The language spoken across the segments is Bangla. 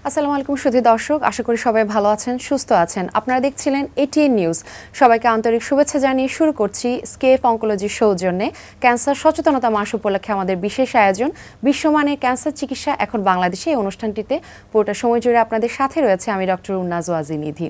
আসসালামু আলাইকুম সুধী দর্শক, আশা করি সবাই ভালো আছেন, সুস্থ আছেন। আপনারা দেখছিলেন এটিএন নিউজ। সবাইকে আন্তরিক শুভেচ্ছা জানিয়ে শুরু করছি স্কেপ অঙ্কোলজির সৌজন্যে ক্যান্সার সচেতনতা মাস উপলক্ষে আমাদের বিশেষ আয়োজন বিশ্বমানের ক্যান্সার চিকিৎসা এখন বাংলাদেশে। এই অনুষ্ঠানটিতে পুরোটা সময় জুড়ে আপনাদের সাথে রয়েছে আমি ডক্টর উন্নাজ ওয়াজি নিধি।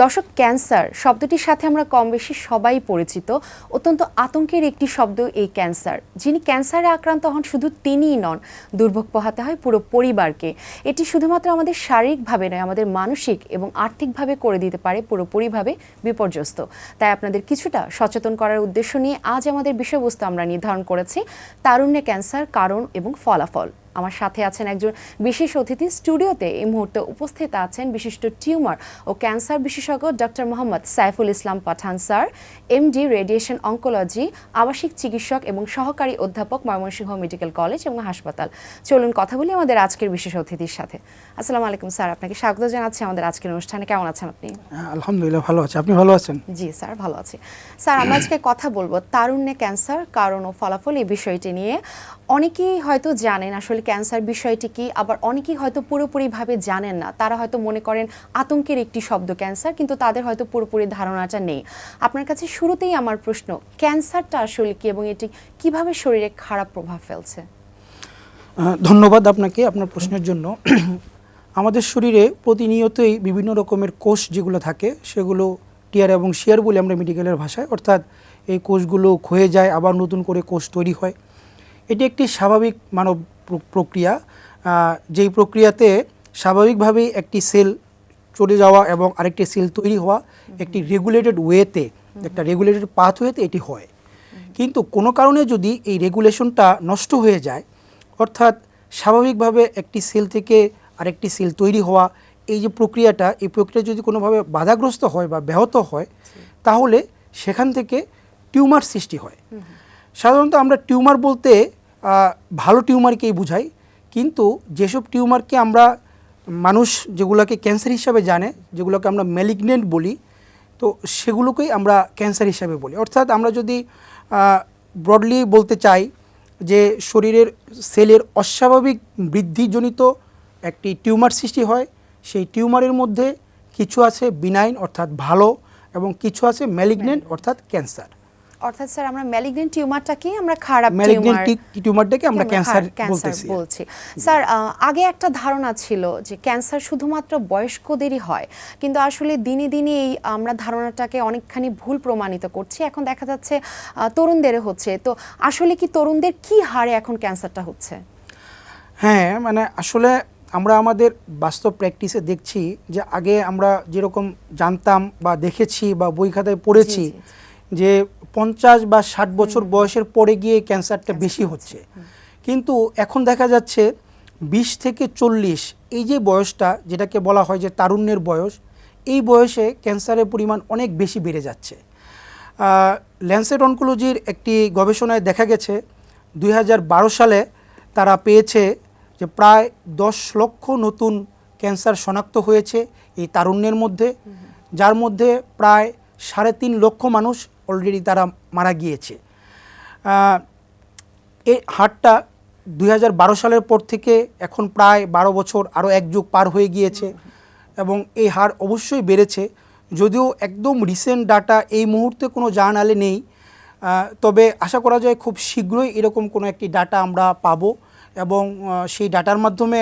দর্শক, ক্যান্সার শব্দটির সাথে আমরা কম বেশি সবাই পরিচিত। অত্যন্ত আতঙ্কের একটি শব্দ এই ক্যান্সার। যিনি ক্যান্সারে আক্রান্ত হন শুধু তিনিই নন, দুর্ভোগ পোহাতে হয় পুরো পরিবারকে। এটি শুধুমাত্র আমাদের শারীরিকভাবে নয়, আমাদের মানসিক এবং আর্থিকভাবে করে দিতে পারে পুরোপুরিভাবে বিপর্যস্ত। তাই আপনাদের কিছুটা সচেতন করার উদ্দেশ্য নিয়ে আজ আমাদের বিষয়বস্তু আমরা নির্ধারণ করেছি তারুণ্যে ক্যান্সার, কারণ এবং ফলাফল। আমার সাথে আছেন একজন বিশেষ অতিথি। স্টুডিওতে এই মুহূর্তে উপস্থিত আছেন বিশিষ্ট টিউমার ও ক্যান্সার বিশেষজ্ঞ ডক্টর মোহাম্মদ সাইফুল ইসলাম পাঠান স্যার, এমডি রেডিয়েশন অঙ্কোলজি, আবাসিক চিকিৎসক এবং সহকারী অধ্যাপক, ময়মনসিংহ মেডিকেল কলেজ এবং হাসপাতাল। চলুন কথা বলি আমাদের আজকের বিশেষ অতিথির সাথে। আসসালামু আলাইকুম স্যার, আপনাকে স্বাগত জানাচ্ছি আমাদের আজকের অনুষ্ঠানে। কেমন আছেন আপনি? আলহামদুলিল্লাহ ভালো আছি, আপনি ভালো আছেন? জি স্যার, ভালো আছি। স্যার, আমরা আজকে কথা বলবো তারুণ্যে ক্যান্সার, কারণ ও ফলাফল, এই বিষয়টি নিয়ে। অনেকেই হয়তো জানেন আসলে ক্যান্সার বিষয়টি কি, আবার অনেকেই হয়তো পুরোপুরিভাবে জানেন না। তারা হয়তো মনে করেন আতঙ্কের একটি শব্দ ক্যান্সার, কিন্তু তাদের হয়তো পুরোপুরি ধারণাটা নেই। আপনার কাছে শুরুতেই আমার প্রশ্ন, ক্যান্সারটা আসলে কি এবং এটি কিভাবে শরীরে খারাপ প্রভাব ফেলছে? ধন্যবাদ আপনাকে আপনার প্রশ্নের জন্য। আমাদের শরীরে প্রতিনিয়তই বিভিন্ন রকমের কোষ যেগুলো থাকে সেগুলো টিয়ার এবং শিয়ার বলি আমরা মেডিকেলের ভাষায়, অর্থাৎ এই কোষগুলো ক্ষয়ে যায়, আবার নতুন করে কোষ তৈরি হয়। এটি একটি স্বাভাবিক মানব প্রক্রিয়া, যেই প্রক্রিয়াতে স্বাভাবিকভাবেই একটি সেল চলে যাওয়া এবং আরেকটি সেল তৈরি হওয়া একটি রেগুলেটেড ওয়েতে, একটা রেগুলেটেড পাথওয়েতে এটি হয়। কিন্তু কোনো কারণে যদি এই রেগুলেশনটা নষ্ট হয়ে যায়, অর্থাৎ স্বাভাবিকভাবে একটি সেল থেকে আরেকটি সেল তৈরি হওয়া, এই যে প্রক্রিয়াটা, এই প্রক্রিয়া যদি কোনোভাবে বাধাগ্রস্ত হয় বা ব্যাহত হয়, তাহলে সেখান থেকে টিউমার সৃষ্টি হয়। সাধারণত আমরা টিউমার বলতে ভালো টিউমারকেই বুঝাই, কিন্তু যেসব টিউমারকে আমরা মানুষ যেগুলোকে ক্যান্সার হিসাবে জানে, যেগুলোকে আমরা ম্যালিগনেন্ট বলি, তো সেগুলোকেই আমরা ক্যান্সার হিসাবে বলি। অর্থাৎ আমরা যদি ব্রডলি বলতে চাই যে শরীরের সেলের অস্বাভাবিক বৃদ্ধিজনিত একটি টিউমার সৃষ্টি হয়, সেই টিউমারের মধ্যে কিছু আছে বিনাইন অর্থাৎ ভালো, এবং কিছু আছে ম্যালিগনেন্ট অর্থাৎ ক্যান্সার। অর্থাৎ স্যার, আমরা ম্যালিগনেন্ট টিউমারটাকে আমরা খারাপ টিউমারটাকে আমরা ক্যান্সার বলছি। স্যার, আগে একটা ধারণা ছিল যে ক্যান্সার শুধুমাত্র বয়স্কদেরই হয়, কিন্তু আসলে দিনে দিনে এই আমরা ধারণাটাকে অনেকখানি ভুল প্রমাণিত করছি। এখন দেখা যাচ্ছে তরুণদের হচ্ছে। তো আসলে কি তরুণদের কি হারে এখন ক্যান্সারটা হচ্ছে? হ্যাঁ, মানে আসলে আমরা আমাদের বাস্তব প্র্যাকটিসে দেখছি যে আগে আমরা যেরকম জানতাম বা দেখেছি বা বই খাতায় পড়েছি যে 50 বা 60 বছর বয়সের পরে গিয়ে ক্যান্সারটা বেশি হচ্ছে, কিন্তু এখন দেখা যাচ্ছে 20 থেকে 40 এই যে বয়সটা, যেটাকে বলা হয় যে তারুণ্যের বয়স, এই বয়সে ক্যান্সারের পরিমাণ অনেক বেশি বেড়ে যাচ্ছে। ল্যান্সেট অনকোলজির একটি গবেষণায় দেখা গেছে 2012 সালে তারা পেয়েছে যে প্রায় 10 লক্ষ নতুন ক্যান্সার শনাক্ত হয়েছে এই তারুণ্যের মধ্যে, যার মধ্যে প্রায় 3.5 লক্ষ মানুষ অলরেডি তারা মারা গিয়েছে। এই হারটা 2012 সালের পর থেকে এখন প্রায় 12 বছর, আরও এক যুগ পার হয়ে গিয়েছে, এবং এই হার অবশ্যই বেড়েছে। যদিও একদম রিসেন্ট ডাটা এই মুহূর্তে কোনো জার্নালে নেই, তবে আশা করা যায় খুব শীঘ্রই এরকম কোনো একটি ডাটা আমরা পাবো, এবং সেই ডাটার মাধ্যমে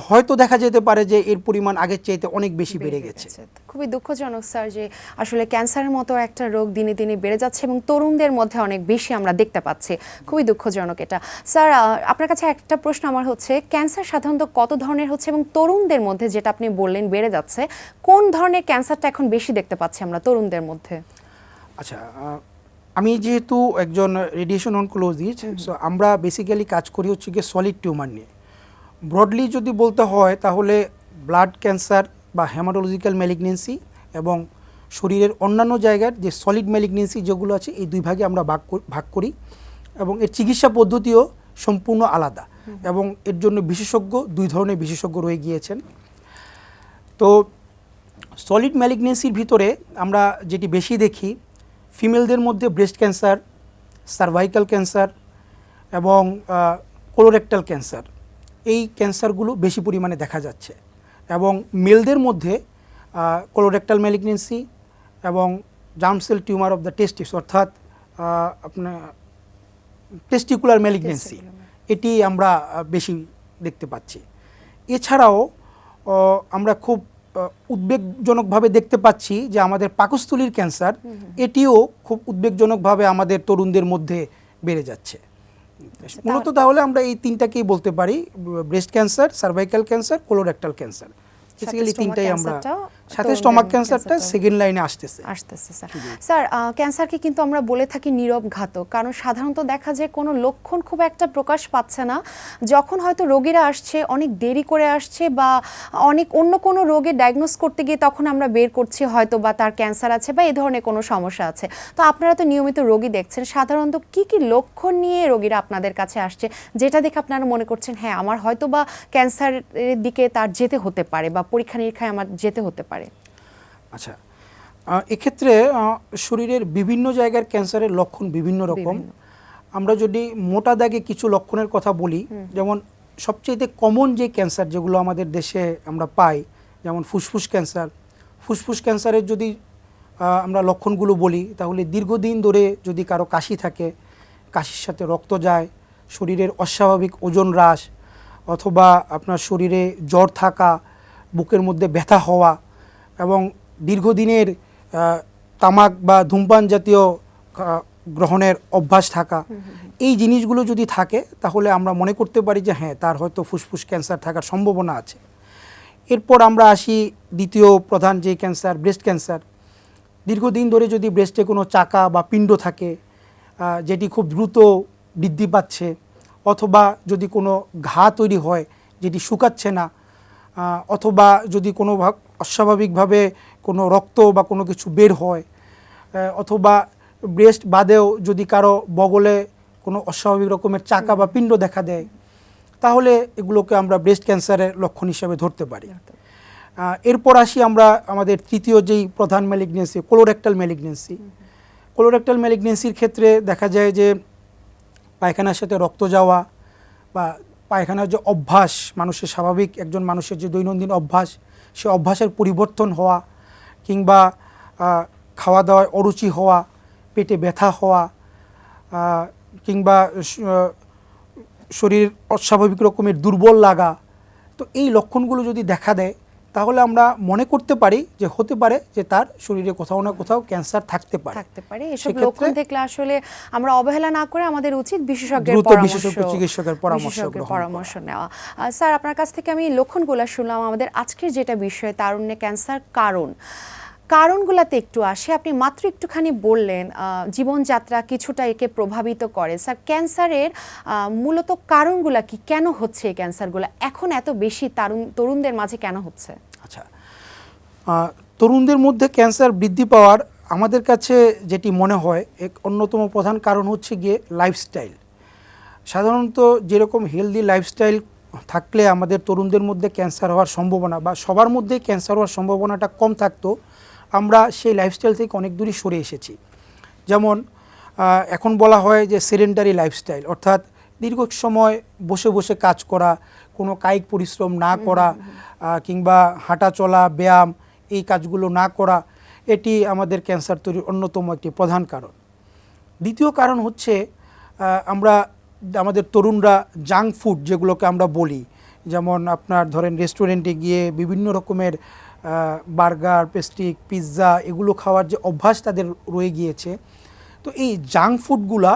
হয়তো দেখা যেতে পারে যে এর পরিমাণ আগের চাইতে অনেক বেশি বেড়ে গেছে। খুবই দুঃখজনক স্যার যে আসলে ক্যান্সারের মতো একটা রোগ দিনে দিনে বেড়ে যাচ্ছে এবং তরুণদের মধ্যে অনেক বেশি আমরা দেখতে পাচ্ছি। খুবই দুঃখজনক এটা। স্যার, আপনার কাছে একটা প্রশ্ন আমার হচ্ছে, ক্যান্সার সাধারণত কত ধরনের হচ্ছে এবং তরুণদের মধ্যে যেটা আপনি বললেন বেড়ে যাচ্ছে, কোন ধরনের ক্যান্সারটা এখন বেশি দেখতে পাচ্ছি আমরা তরুণদের মধ্যে? আচ্ছা, আমি যেহেতু একজন রেডিয়েশন অনকোলজিস্ট, সো আমরা বেসিক্যালি কাজ করি হচ্ছে গিয়ে সলিড টিউমার নিয়ে। ব্রডলি যদি বলতে হয় তাহলে ব্লাড ক্যান্সার বা হেমাটোলজিক্যাল ম্যালিগনেন্সি এবং শরীরের অন্যান্য জায়গার যে সলিড ম্যালিগনেন্সি যেগুলো আছে, এই দুই ভাগে আমরা ভাগ করি, এবং এর চিকিৎসা পদ্ধতিও সম্পূর্ণ আলাদা, এবং এর জন্য বিশেষজ্ঞ, দুই ধরনের বিশেষজ্ঞ রয়ে গিয়েছেন। তো সলিড ম্যালিগনেন্সির ভিতরে আমরা যেটি বেশি দেখি, ফিমেলদের মধ্যে ব্রেস্ট ক্যান্সার, সার্ভাইকাল ক্যান্সার এবং কোলোরেক্টাল ক্যান্সার, এই ক্যান্সারগুলো বেশি পরিমাণে দেখা যাচ্ছে। এবং মেলদের মধ্যে কোলোরেক্টাল ম্যালিগনেন্সি এবং germ cell tumour of the testis অর্থাৎ আপনার টেস্টিকুলার ম্যালিগনেন্সি এটি আমরা বেশি দেখতে পাচ্ছি। এছাড়াও আমরা খুব উদ্বেগজনকভাবে দেখতে পাচ্ছি যে আমাদের পাকস্থলীর ক্যান্সার এটিও খুব উদ্বেগজনকভাবে আমাদের তরুণদের মধ্যে বেড়ে যাচ্ছে। মূলত তাহলে আমরা এই তিনটাকেই বলতে পারি, breast cancer, cervical cancer, colorectal cancer, basically তিনটাই আমরা, সাথে স্টমাক ক্যান্সারটা সেকেন্ড লাইনে আসতেছে স্যার। ক্যান্সারকে কিন্তু আমরা বলে থাকি নীরব ঘাতক, কারণ সাধারণত দেখা যায় কোনো লক্ষণ খুব একটা প্রকাশ পাচ্ছে না, যখন হয়তো রোগীরা আসছে অনেক দেরি করে আসছে বা অনেক অন্য কোনো রোগে ডায়াগনোস করতে গিয়ে তখন আমরা বের করছি হয়তো বা তার ক্যান্সার আছে বা এই ধরনের কোনো সমস্যা আছে। তো আপনারা তো নিয়মিত রোগী দেখছেন, সাধারণত কি কি লক্ষণ নিয়ে রোগীরা আপনাদের কাছে আসছে যেটা দেখে আপনারা মনে করছেন হ্যাঁ আমার হয়তো বা ক্যান্সারের দিকে তার যেতে হতে পারে বা পরীক্ষা নিরীক্ষায় আমার যেতে হতে পারে? আচ্ছা, এক্ষেত্রে শরীরের বিভিন্ন জায়গার ক্যান্সারের লক্ষণ বিভিন্ন রকম। আমরা যদি মোটা দাগে কিছু লক্ষণের কথা বলি, যেমন সবচেয়ে কমন যে ক্যান্সার যেগুলো আমাদের দেশে আমরা পাই, যেমন ফুসফুস ক্যান্সার। ফুসফুস ক্যান্সারের যদি আমরা লক্ষণগুলো বলি তাহলে দীর্ঘদিন ধরে যদি কারো কাশি থাকে, কাশির সাথে রক্ত যায়, শরীরের অস্বাভাবিক ওজন হ্রাস, অথবা আপনার শরীরে জ্বর থাকা, বুকের মধ্যে ব্যথা হওয়া এবং দীর্ঘদিনের তামাক বা ধূমপান জাতীয় গ্রহণের অভ্যাস থাকা, এই জিনিসগুলো যদি থাকে তাহলে আমরা মনে করতে পারি যে হ্যাঁ তার হয়তো ফুসফুস ক্যান্সার থাকার সম্ভাবনা আছে। এরপর আমরা আসি দ্বিতীয় প্রধান যে ক্যান্সার, ব্রেস্ট ক্যান্সার। দীর্ঘদিন ধরে যদি ব্রেস্টে কোনো চাকা বা পিণ্ড থাকে যেটি খুব দ্রুত বৃদ্ধি পাচ্ছে, অথবা যদি কোনো ঘা তৈরি হয় যেটি শুকাচ্ছে না, অথবা যদি কোনো অস্বাভাবিকভাবে কোনো রক্ত বা কোনো কিছু বের হয়, অথবা ব্রেস্ট বাদেও যদি কারো বগলে কোনো অস্বাভাবিক রকমের চাকা বা পিণ্ড দেখা দেয়, তাহলে এগুলোকে আমরা ব্রেস্ট ক্যান্সারের লক্ষণ হিসেবে ধরতে পারি। এরপর আসি আমরা আমাদের তৃতীয় যেই প্রধান ম্যালিগনেন্সি, কোলোরেক্টাল ম্যালিগনেন্সি। কোলোরেক্টাল ম্যালিগনেন্সির ক্ষেত্রে দেখা যায় যে পায়খানার সাথে রক্ত যাওয়া বা পায়খানার যে অভ্যাস, মানুষের স্বাভাবিক একজন মানুষের যে দৈনন্দিন অভ্যাস, সে অভ্যাসের পরিবর্তন হওয়া, কিংবা খাওয়া দাওয়ায় অরুচি হওয়া, পেটে ব্যথা হওয়া, কিংবা শরীর অস্বাভাবিক রকমের দুর্বল লাগা, তো এই লক্ষণগুলো যদি দেখা দেয় তাহলে আমরা মনে করতে পারি যে হতে পারে যে তার শরীরে কোথাও না কোথাও ক্যান্সার থাকতে পারে। এসব লক্ষণ দেখলে আসলে আমরা অবহেলা না করে আমাদের উচিত বিশেষজ্ঞের চিকিৎসকের পরামর্শ নেওয়া। স্যার, আপনার কাছ থেকে আমি লক্ষণগুলো শুনলাম। আমাদের আজকের যেটা বিষয় তারুণ্যে ক্যান্সার কারণগুলোতে একটু আসে। আপনি মাত্র একটুখানি বললেন জীবনযাত্রা কিছুটা একে প্রভাবিত করে। স্যার, ক্যান্সারের মূলত কারণগুলো কি, কেন হচ্ছে এই ক্যান্সারগুলো এখন এত বেশি তরুণদের মাঝে কেন হচ্ছে? আচ্ছা, তরুণদের মধ্যে ক্যান্সার বৃদ্ধি পাওয়ার আমাদের কাছে যেটি মনে হয় এক অন্যতম প্রধান কারণ হচ্ছে গিয়ে লাইফস্টাইল। সাধারণত যেরকম হেলদি লাইফস্টাইল থাকলে আমাদের তরুণদের মধ্যে ক্যান্সার হওয়ার সম্ভাবনা বা সবার মধ্যেই ক্যান্সার হওয়ার সম্ভাবনাটা কম থাকতো, আমরা সেই লাইফস্টাইল থেকে অনেক দূরই সরে এসেছি। যেমন এখন বলা হয় যে সেডেন্টারি লাইফস্টাইল, অর্থাৎ দীর্ঘ সময় বসে বসে কাজ করা, কোনো কায়িক পরিশ্রম না করা, কিংবা হাঁটা চলা, ব্যায়াম, এই কাজগুলো না করা, এটি আমাদের ক্যান্সার তৈরির অন্যতম একটি প্রধান কারণ। দ্বিতীয় কারণ হচ্ছে আমাদের তরুণরা জাঙ্ক ফুড যেগুলোকে আমরা বলি, যেমন আপনার ধরেন রেস্টুরেন্টে গিয়ে বিভিন্ন রকমের বার্গার, পেস্ট্রি, পিৎজা এগুলো খাওয়ার যে অভ্যাস তাদের রয়ে গিয়েছে, তো এই জাঙ্ক ফুডগুলা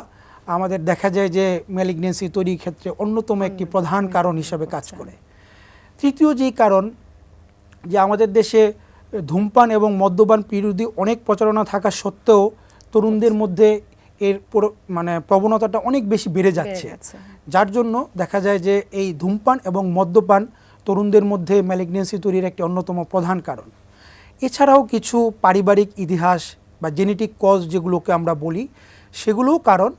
আমাদের দেখা যায় যে ম্যালিগনেন্সি তৈরির ক্ষেত্রে অন্যতম একটি প্রধান কারণ হিসাবে কাজ করে। তৃতীয় যেই কারণ, যে আমাদের দেশে ধূমপান এবং মদ্যপান বিরোধী অনেক প্রচারণা থাকা সত্ত্বেও তরুণদের মধ্যে এর প্রবণতাটা অনেক বেশি বেড়ে যাচ্ছে, যার জন্য দেখা যায় যে এই ধূমপান এবং মদ্যপান তরুণদের মধ্যে ম্যালিগনেন্সি তৈরির একটি অন্যতম প্রধান কারণ। এছাড়াও কিছু পারিবারিক ইতিহাস বা জেনেটিক কজ যেগুলোকে আমরা বলি, সেগুলোও কারণ।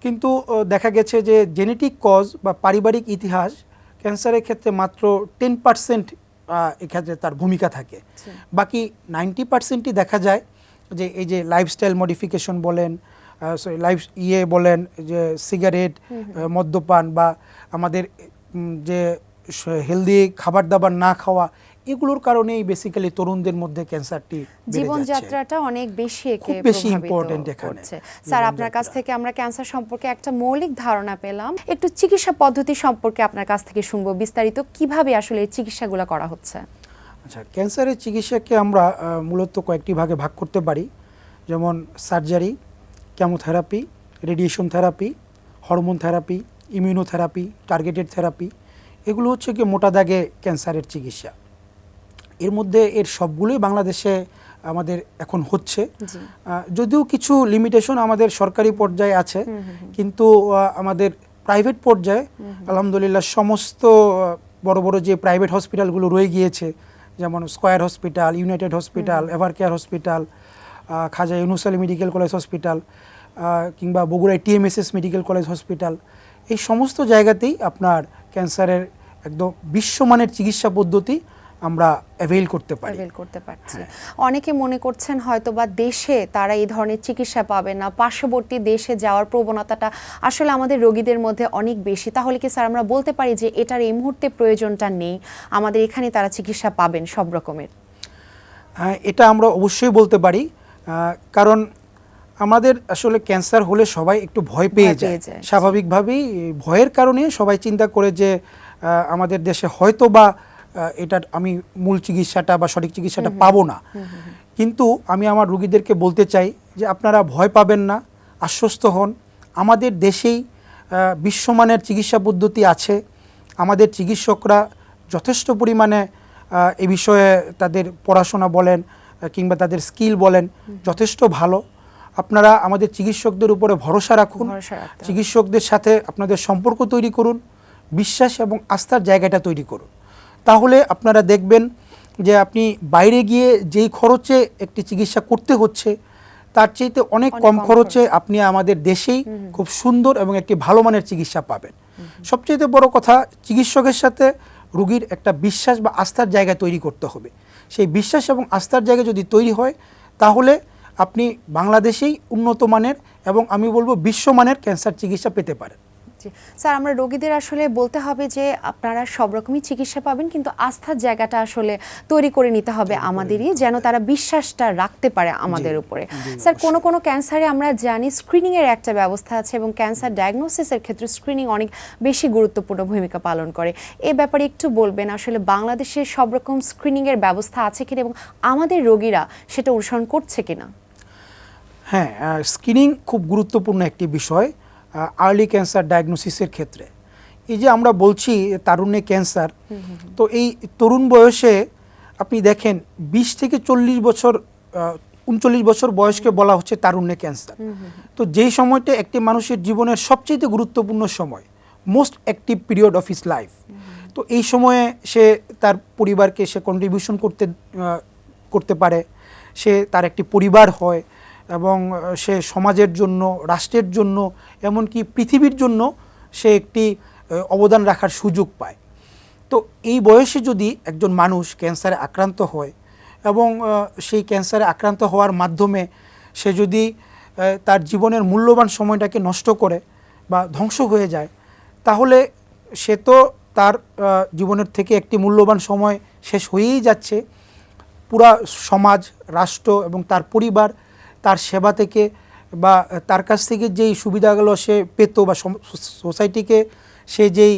কিন্তু দেখা গেছে যে জেনেটিক কজ বা পারিবারিক ইতিহাস ক্যান্সারের ক্ষেত্রে মাত্র 10% এক্ষেত্রে তার ভূমিকা থাকে। বাকি 90%ই দেখা যায় যে এই যে লাইফস্টাইল মডিফিকেশন বলেন, বলেন, যে সিগারেট, মদ্যপান বা আমাদের যে হেলদি খাবার দাবার না খাওয়া, এগুলোর কারণেই বেসিক্যালি তরুণদের মধ্যে ক্যান্সারটি জীবনযাত্রাটা অনেক বেশি খুব বেশি ইম্পর্টেন্ট এখানে। স্যার, আপনার কাছ থেকে আমরা ক্যান্সার সম্পর্কে একটা মৌলিক ধারণা পেলাম, একটু চিকিৎসা পদ্ধতি সম্পর্কে আপনার কাছ থেকে শুনবো বিস্তারিত, কিভাবে আসলে এই চিকিৎসাগুলো করা হচ্ছে। আচ্ছা, ক্যান্সারের চিকিৎসাকে আমরা মূলত কয়েকটি ভাগে ভাগ করতে পারি, যেমন surgery, chemotherapy, radiation therapy, hormone therapy, immunotherapy, targeted therapy. এগুলো হচ্ছে কি মোটা দাগে ক্যান্সারের চিকিৎসা। এর মধ্যে এর সবগুলোই বাংলাদেশে আমাদের এখন হচ্ছে, যদিও কিছু লিমিটেশন আমাদের সরকারি পর্যায়ে আছে, কিন্তু আমাদের প্রাইভেট পর্যায়ে আলহামদুলিল্লাহ সমস্ত বড় বড় যে প্রাইভেট হসপিটালগুলো রয়ে গিয়েছে, যেমন Square Hospital, United Hospital, Evercare Hospital, Khaja Yunus Ali Medical College Hospital, কিংবা বগুড়ায় টিএমএসএস মেডিকেল কলেজ হসপিটাল, এই সমস্ত জায়গাতেই আপনার ক্যান্সারের একদম বিশ্বমানের চিকিৎসা পদ্ধতি আমরা অ্যাভেল করতে পারছি। অনেকে মনে করছেন হয়তোবা দেশে তারা এই ধরনের চিকিৎসা পাবে না, পার্শ্ববর্তী দেশে যাওয়ার প্রবণতাটা আসলে আমাদের রোগীদের মধ্যে অনেক বেশি। তাহলে কি স্যার আমরা বলতে পারি যে এটার এই মুহূর্তে প্রয়োজনটা নেই, আমাদের এখানে তারা চিকিৎসা পাবেন সব রকমের? এটা আমরা অবশ্যই বলতে পারি, কারণ আমাদের আসলে ক্যান্সার হলে সবাই একটু ভয় পেয়ে যায়। স্বাভাবিকভাবেই ভয়ের কারণে সবাই চিন্তা করে যে আমাদের দেশে হয়তো বা এটার আমি মূল চিকিৎসাটা বা সঠিক চিকিৎসাটা পাবো না। কিন্তু আমি আমার রোগীদেরকে বলতে চাই যে আপনারা ভয় পাবেন না, আশ্বস্ত হন। আমাদের দেশেই বিশ্বমানের চিকিৎসা পদ্ধতি আছে। আমাদের চিকিৎসকরা যথেষ্ট পরিমাণে এ বিষয়ে তাদের পড়াশোনা বলেন কিংবা তাদের স্কিল বলেন যথেষ্ট ভালো। আপনারা আমাদের চিকিৎসকদের উপরে ভরসা রাখুন, চিকিৎসকদের সাথে আপনাদের সম্পর্ক তৈরি করুন, বিশ্বাস এবং আস্থার জায়গাটা তৈরি করুন। তাহলে আপনারা দেখবেন যে আপনি বাইরে গিয়ে যেই খরচে একটি চিকিৎসা করতে হচ্ছে তার চাইতে অনেক কম খরচে আপনি আমাদের দেশেই খুব সুন্দর এবং একটি ভালো মানের চিকিৎসা পাবেন। সবচেয়ে বড় কথা, চিকিৎসকের সাথে রোগীর একটা বিশ্বাস বা আস্থার জায়গা তৈরি করতে হবে। সেই বিশ্বাস এবং আস্থার জায়গা যদি তৈরি হয় তাহলে আপনি বাংলাদেশেই উন্নত মানের এবং আমি বলবো বিশ্বমানের ক্যান্সার চিকিৎসা পেতে পারেন। স্যার, আমরা রোগীদের আসলে বলতে হবে যে আপনারা সব রকমই চিকিৎসা পাবেন, কিন্তু আস্থার জায়গাটা আসলে তৈরি করে নিতে হবে আমাদেরই, যেন তারা বিশ্বাসটা রাখতে পারে আমাদের উপরে। স্যার, কোনো ক্যান্সারে আমরা জানি স্ক্রিনিং এর একটা ব্যবস্থা আছে এবং ক্যান্সার ডায়াগনোসিসের ক্ষেত্রে স্ক্রিনিং অনেক বেশি গুরুত্বপূর্ণ ভূমিকা পালন করে। এই ব্যাপারে একটু বলবেন, আসলে বাংলাদেশে সব রকম স্ক্রিনিং এর ব্যবস্থা আছে কিনা এবং আমাদের রোগীরা সেটা অনুসরণ করছে কিনা? হ্যাঁ, স্ক্রিনিং খুব গুরুত্বপূর্ণ একটি বিষয় আর্লি ক্যান্সার ডায়াগনোসিসের ক্ষেত্রে। এই যে আমরা বলছি তারুণ্যে ক্যান্সার, তো এই তরুণ বয়সে আপনি দেখেন 20 থেকে 40 বছর 39 বছর বয়সকে বলা হচ্ছে তারুণ্যে ক্যান্সার। তো যেই সময়টা একটি মানুষের জীবনের সবচেয়ে গুরুত্বপূর্ণ সময়, most active period of his life. তো এই সময়ে সে তার পরিবারকে সে কন্ট্রিবিউশন করতে পারে, সে তার একটি পরিবার হয় এবং সে সমাজের জন্য, রাষ্ট্রের জন্য, এমনকি পৃথিবীর জন্য সে একটি অবদান রাখার সুযোগ পায়। তো এই বয়সে যদি একজন মানুষ ক্যান্সারে আক্রান্ত হয় এবং সেই ক্যান্সারে আক্রান্ত হওয়ার মাধ্যমে সে যদি তার জীবনের মূল্যবান সময়টাকে নষ্ট করে বা ধ্বংস হয়ে যায়, তাহলে সে তো তার জীবনের থেকে একটি মূল্যবান সময় শেষ হয়েই যাচ্ছে। পুরা সমাজ, রাষ্ট্র এবং তার পরিবার তার সেবা থেকে বা তার কাছ থেকে যেই সুবিধাগুলো সে পেত বা সোসাইটিকে সে যেই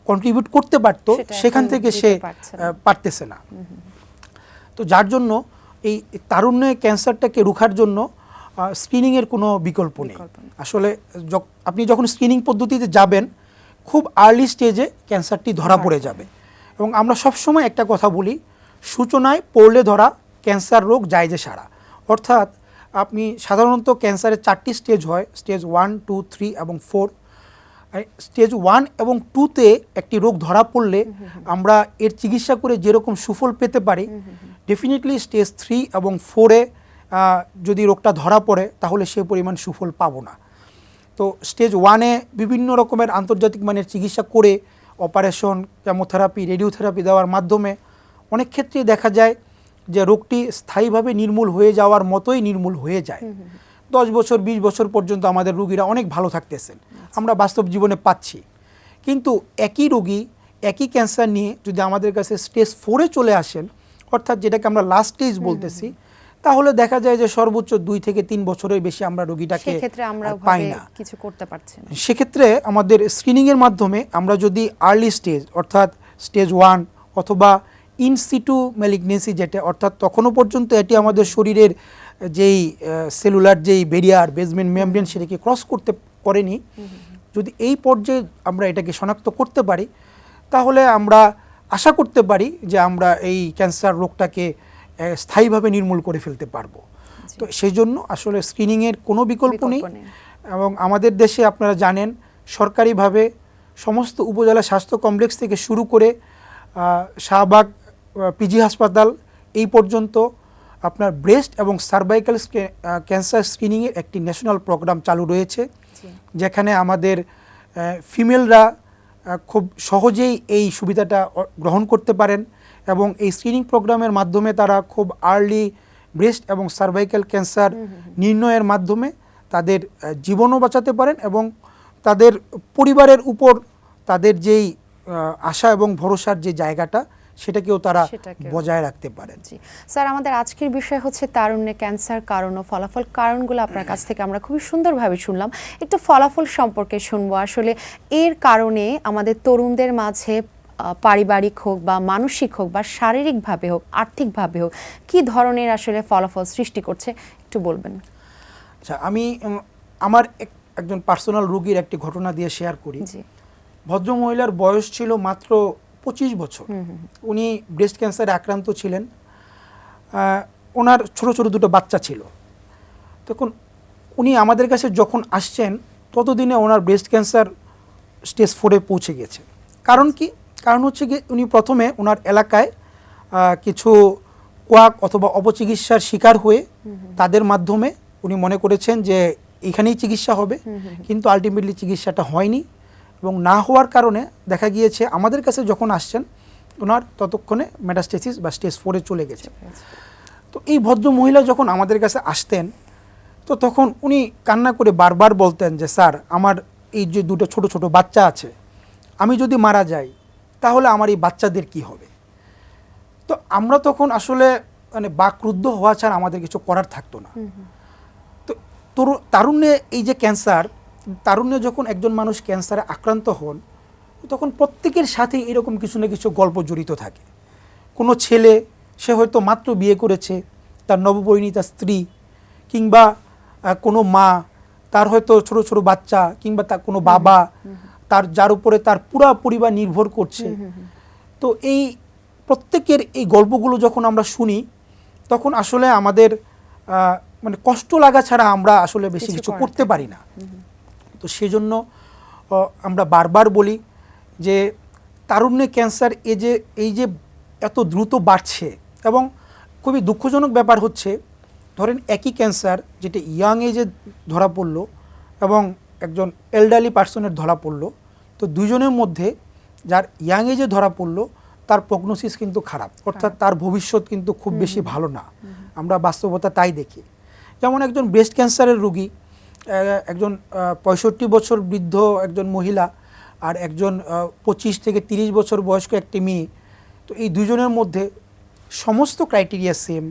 কন্ট্রিবিউট করতে পারতো সেখান থেকে সে পারতেছে না। তো যার জন্য এই তারুণ্যে ক্যান্সারটাকে রুখার জন্য স্ক্রিনিংয়ের কোনো বিকল্প নেই। আসলে আপনি যখন স্ক্রিনিং পদ্ধতিতে যাবেন, খুব আর্লি স্টেজে ক্যান্সারটি ধরা পড়ে যাবে। এবং আমরা সবসময় একটা কথা বলি, সূচনায় পড়লে ধরা, ক্যান্সার রোগ যায় যে সারা। অর্থাৎ আপনি সাধারণত ক্যান্সারের 4টি স্টেজ হয়, স্টেজ 1, 2, 3 এবং 4। স্টেজ 1 এবং 2তে একটি রোগ ধরা পড়লে আমরা এর চিকিৎসা করে যেরকম সুফল পেতে পারি, ডেফিনেটলি স্টেজ 3 এবং 4-এ যদি রোগটা ধরা পড়ে তাহলে সে পরিমাণ সুফল পাবো না। তো স্টেজ 1-এ বিভিন্ন রকমের আন্তর্জাতিক মানের চিকিৎসা করে অপারেশন, কেমোথেরাপি, রেডিওথেরাপি দেওয়ার মাধ্যমে অনেক ক্ষেত্রে দেখা যায় যে রোগটি স্থায়ীভাবে নির্মূল হয়ে যাওয়ার মতোই নির্মূল হয়ে যায়। 10 বছর 20 বছর পর্যন্ত আমাদের রোগীরা অনেক ভালো থাকতেছেন, আমরা বাস্তব জীবনে পাচ্ছি। কিন্তু একই রোগী একই ক্যান্সার নিয়ে যদি আমাদের কাছে স্টেজ 4-এ চলে আসেন, অর্থাৎ যেটাকে আমরা লাস্ট স্টেজ বলতেছি, তাহলে দেখা যায় যে সর্বোচ্চ 2 থেকে 3 বছরের বেশি আমরা রোগীটাকে সেক্ষেত্রে আমরা পাই ওভাবে না। কিছু করতে পারছি না। সেক্ষেত্রে আমাদের স্ক্রিনিংয়ের মাধ্যমে আমরা যদি আর্লি স্টেজ অর্থাৎ স্টেজ 1 অথবা ইনসিটু ম্যালিগনেন্সি যেটা, অর্থাৎ তখনও পর্যন্ত এটি আমাদের শরীরের যেই সেলুলার যেই ব্যারিয়ার বেসমেন্ট মেমব্রেন সেটাকে ক্রস করতে পারেনি, যদি এই পর্যায়ে আমরা এটাকে শনাক্ত করতে পারি, তাহলে আমরা আশা করতে পারি যে আমরা এই ক্যান্সার রোগটাকে স্থায়ীভাবে নির্মূল করে ফেলতে পারবো। তো সেই জন্য আসলে স্ক্রিনিংয়ের কোনো বিকল্প নেই। এবং আমাদের দেশে আপনারা জানেন সরকারিভাবে সমস্ত উপজেলা স্বাস্থ্য কমপ্লেক্স থেকে শুরু করে শাহবাগ পিজি হাসপাতাল এই পর্যন্ত আপনার ব্রেস্ট এবং সার্ভাইকাল ক্যান্সার স্ক্রিনিংয়ের একটি ন্যাশনাল প্রোগ্রাম চালু রয়েছে, যেখানে আমাদের ফিমেলরা খুব সহজেই এই সুবিধাটা গ্রহণ করতে পারেন এবং এই স্ক্রিনিং প্রোগ্রামের মাধ্যমে তারা খুব আর্লি ব্রেস্ট এবং সার্ভাইকাল ক্যান্সার নির্ণয়ের মাধ্যমে তাদের জীবনও বাঁচাতে পারেন এবং তাদের পরিবারের উপর তাদের যেই আশা এবং ভরসার যে জায়গাটা সেটাকেও তারা বজায় রাখতে পারেন। জি স্যার, আমাদের আজকের বিষয় হচ্ছে তারুণ্যে ক্যান্সার কারণ ও ফলাফল। কারণগুলো আপনার কাছ থেকে আমরা খুবই সুন্দরভাবে শুনলাম, একটু ফলাফল সম্পর্কে শুনবো। আসলে এর কারণে আমাদের তরুণদের মাঝে পারিবারিক হোক বা মানসিক হোক বা শারীরিকভাবে হোক আর্থিকভাবে হোক কি ধরনের আসলে ফলাফল সৃষ্টি করছে একটু বলবেন? আচ্ছা, আমি আমার একজন পার্সোনাল রোগীর একটি ঘটনা দিয়ে শেয়ার করি। ভদ্রমহিলার বয়স ছিল মাত্র 25 বছর। উনি ব্রেস্ট ক্যান্সারে আক্রান্ত ছিলেন। ওনার ছোট ছোট দুটো বাচ্চা ছিল। তখন উনি আমাদের কাছে যখন আসছেন ততদিনে ওনার ব্রেস্ট ক্যান্সার স্টেজ 4-এ পৌঁছে গেছে। কারণ কি? কারণ হচ্ছে কি, উনি প্রথমে ওনার এলাকায় কিছু কোয়াক অথবা অপচিকিৎসার শিকার হয়ে তাদের মাধ্যমে উনি মনে করেছেন যে এখানেই চিকিৎসা হবে, কিন্তু আলটিমেটলি চিকিৎসাটা হয়নি এবং না হওয়ার কারণে দেখা গিয়েছে আমাদের কাছে যখন আসছেন ওনার ততক্ষণে মেটাস্টেসিস বা স্টেজ 4-এ চলে গেছে। তো এই ভদ্র মহিলা যখন আমাদের কাছে আসতেন তো তখন উনি কান্না করে বারবার বলতেন যে স্যার, আমার এই যে দুটো ছোট ছোট বাচ্চা আছে, আমি যদি মারা যাই তাহলে আমার এই বাচ্চাদের কি হবে? তো আমরা তখন আসলে মানে বাকরুদ্ধ হওয়া ছাড়া আমাদের কিছু করার থাকতো না। তো তারুণ্যে এই যে ক্যান্সার, তারুণ্যে যখন একজন মানুষ ক্যান্সারে আক্রান্ত হন তখন প্রত্যেকের সাথে এরকম কিছু না কিছু গল্প জড়িত থাকে। কোনো ছেলে সে হয়তো মাত্র বিয়ে করেছে, তার নবপরিণীতা স্ত্রী, কিংবা কোনো মা তার হয়তো ছোট ছোট বাচ্চা, কিংবা তার কোনো বাবা তার যার উপরে তার পুরা পরিবার নির্ভর করছে। তো এই প্রত্যেকের এই গল্পগুলো যখন আমরা শুনি তখন আসলে আমাদের মানে কষ্ট লাগা ছাড়া আমরা আসলে বেশি কিছু করতে পারি না। তো সেজন্য আমরা বারবার বলি যে তারুণ্যে ক্যান্সার এই যে এত দ্রুত বাড়ছে, এবং খুবই দুঃখজনক ব্যাপার হচ্ছে ধরেন একই ক্যান্সার যেটা ইয়াং এজে ধরা পড়লো এবং একজন এল্ডারলি পার্সনের ধরা পড়লো, তো দুজনের মধ্যে যার ইয়াং এজে ধরা পড়লো তার প্রগনোসিস কিন্তু খারাপ, অর্থাৎ তার ভবিষ্যৎ কিন্তু খুব বেশি ভালো না। আমরা বাস্তবতা তাই দেখি। যেমন একজন ব্রেস্ট ক্যান্সারের রোগী, একজন 65 বছর বৃদ্ধ একজন মহিলা আর একজন 25 থেকে 30 বছর বয়স্ক একটি মেয়ে, তো এই দুজনের মধ্যে সমস্ত ক্রাইটেরিয়া সেম,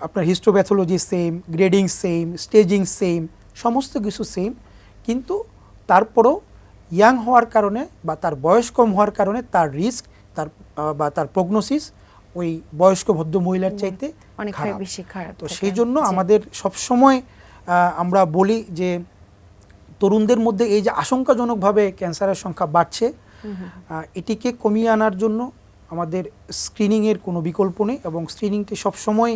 আপনার histopathology same, grading same, staging same, সমস্ত কিছু সেম, কিন্তু তারপরও ইয়াং হওয়ার কারণে বা তার বয়স কম হওয়ার কারণে তার রিস্ক তার প্রগনোসিস ওই বয়স্ক ভদ্র মহিলার চাইতে অনেক বেশি খারাপ। তো সেই জন্য আমাদের সবসময় আমরা বলি যে তরুণদের মধ্যে এই যে আশঙ্কাজনকভাবে ক্যান্সারের সংখ্যা বাড়ছে, এটিকে কমিয়ে আনার জন্য আমাদের স্ক্রিনিংয়ের কোনো বিকল্প নেই এবং স্ক্রিনিংটি সবসময়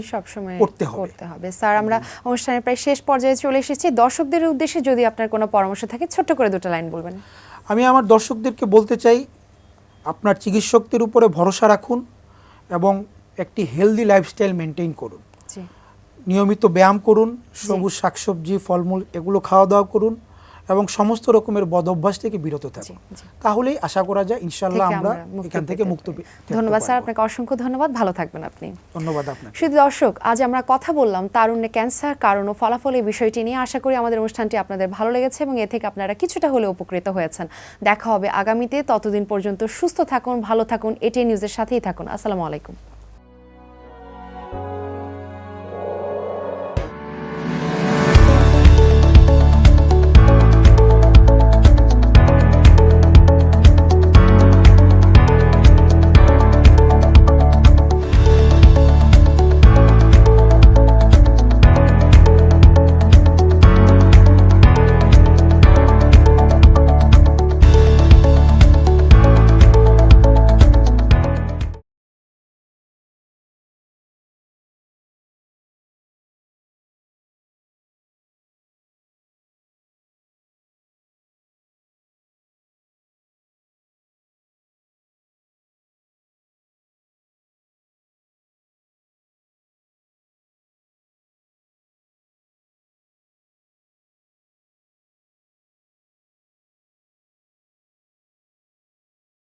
করতে হবে। স্যার, আমরা অনুষ্ঠানের প্রায় শেষ পর্যায়ে চলে এসেছি। দর্শকদের উদ্দেশ্যে যদি আপনার কোনো পরামর্শ থাকে ছোট্ট করে দুটো লাইন বলবেন। আমি আমার দর্শকদেরকে বলতে চাই, আপনার চিকিৎসকদের উপরে ভরসা রাখুন এবং একটি হেলদি লাইফস্টাইল মেনটেন করুন। নিয়মিত ব্যায়াম করুন, সবুজ শাকসবজি ফলমূল এগুলো খাওয়া দাওয়া করুন এবং সমস্ত রকমের বদ অভ্যাস থেকে বিরত থাকবো, তাহলেই আশা করা যায় ইনশাআল্লাহ আমরা এখান থেকে মুক্ত থাকতে ধন্যবাদ স্যার, পারবো। আপনাকে অসংখ্য ধন্যবাদ, ভালো থাকবেন আপনি। ধন্যবাদ আপনাকে। শুধু দর্শক, আজ আমরা কথা বললাম তারুণ্যে ক্যান্সার, কারণ ও ফলাফল এই বিষয়টি নিয়ে। আশা করি আমাদের অনুষ্ঠানটি আপনাদের ভালো লেগেছে এবং এ থেকে আপনারা কিছুটা হলেও উপকৃত হয়েছেন। দেখা হবে আগামীতে, ততদিন পর্যন্ত সুস্থ থাকুন, ভালো থাকুন, এটিএন নিউজের সাথেই থাকুন। আসসালামু আলাইকুম।